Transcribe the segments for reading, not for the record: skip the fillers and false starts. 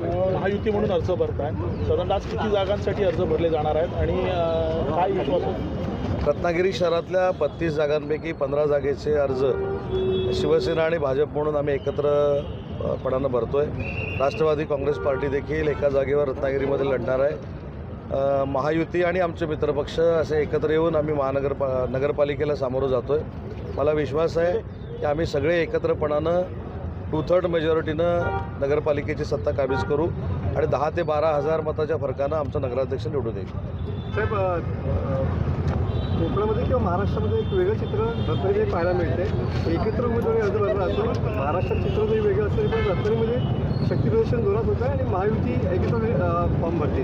महायुती म्हणून अर्ज भरताय, साधारणतः आज किती जागांसाठी अर्ज भरले जाणार आहेत आणि काय विश्वास आहे? रत्नागिरी शहरातल्या 32 जागांपैकी 15 जागेचे अर्ज शिवसेना आणि भाजप म्हणून आम्ही एकत्रपणानं भरतोय। राष्ट्रवादी काँग्रेस पार्टी देखील एका जागेवर रत्नागिरीमध्ये लढणार आहे। महायुती आणि आमचे मित्रपक्ष असे एकत्र येऊन आम्ही नगरपालिकेला सामोरं जातोय। मला विश्वास आहे की आम्ही सगळे एकत्रपणानं 2/3 मेजॉरिटीनं नगरपालिकेची सत्ता काबीज करू आणि 10 ते 12 हजार मताच्या फरकानं आमचा नगराध्यक्ष निवडून येईल। साहेब, कोकणामध्ये किंवा महाराष्ट्रामध्ये एक वेगळं चित्र रत्नागिरी पाहायला मिळते। एकत्र उमेदवारी अर्ज भरला जातो, महाराष्ट्रात चित्र जरी वेगळं असलं पण रत्नागिरीमध्ये शक्तीप्रदर्शन जोरात होतं आणि महायुती एकत्र फॉर्म भरते।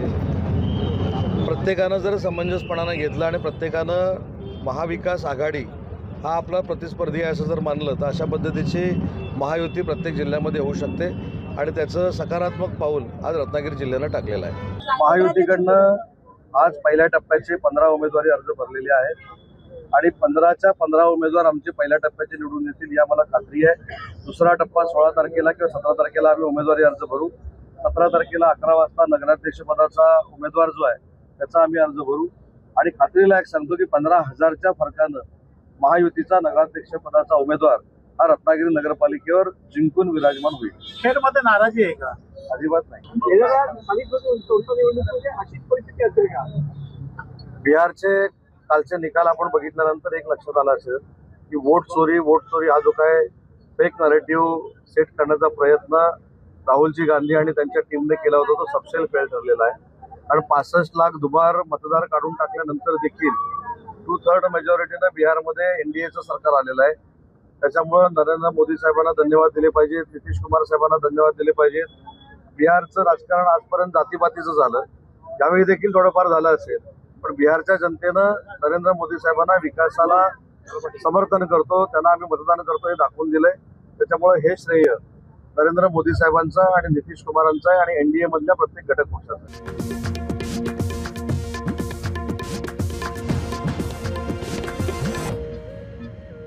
प्रत्येकानं जर समंजसपणानं घेतलं आणि प्रत्येकानं महाविकास आघाडी हा आपला प्रतिस्पर्धी आहे असं जर मानलं तर अशा पद्धतीची महायुती प्रत्येक जिल्ह्यामध्ये होऊ शकते आणि त्याचं सकारात्मक पाऊल आज रत्नागिरी जिल्ह्यानं टाकलेलं आहे। महायुतीकडनं आज पहिल्या टप्प्याचे 15 उमेदवारी अर्ज भरलेले आहेत आणि 15च्या 15 उमेदवार आमचे पहिल्या टप्प्याचे निवडून येतील या मला खात्री आहे। दुसरा टप्पा 16 तारखेला किंवा 17 तारखेला आम्ही उमेदवारी अर्ज भरू। 17 तारखेला 11 वाजता नगराध्यक्षपदाचा उमेदवार जो आहे त्याचा आम्ही अर्ज भरू आणि खात्रीला एक सांगतो की 15,000च्या फरकानं महायुतीचा नगराध्यक्षपदाचा उमेदवार हा रत्नागिरी नगरपालिकेवर जिंकून विराजमान होईल। खेडमध्ये नाराजी आहे का? अजिबात नाही। अशीच परिस्थिती असेल का? बिहारचे कालचे निकाल आपण बघितल्यानंतर एक लक्षात आलं असेल की वोट चोरी हा जो काय फेक नरेटिव्ह सेट करण्याचा प्रयत्न राहुलजी गांधी आणि त्यांच्या टीमने केला होता तो सबसेल फेल ठरलेला आहे आणि 65 लाख दुबार मतदार काढून टाकल्यानंतर देखील 2/3 मेजॉरिटीनं बिहारमध्ये एनडीएचं सरकार आलेलं आहे। त्याच्यामुळं नरेंद्र मोदी साहेबांना धन्यवाद दिले पाहिजेत, नितीश कुमार साहेबांना धन्यवाद दिले पाहिजेत। बिहारचं राजकारण आजपर्यंत जातीपातीचं झालं, यावेळी देखील थोडंफार झालं असेल, पण बिहारच्या जनतेनं नरेंद्र मोदी साहेबांना विकासाला समर्थन करतो, त्यांना आम्ही मतदान करतो हे दाखवून दिलंय। त्याच्यामुळे हे श्रेय नरेंद्र मोदी साहेबांचं आणि नितीश कुमारांचं आहे आणि एनडीए मधल्या प्रत्येक घटक पक्षाचं आहे।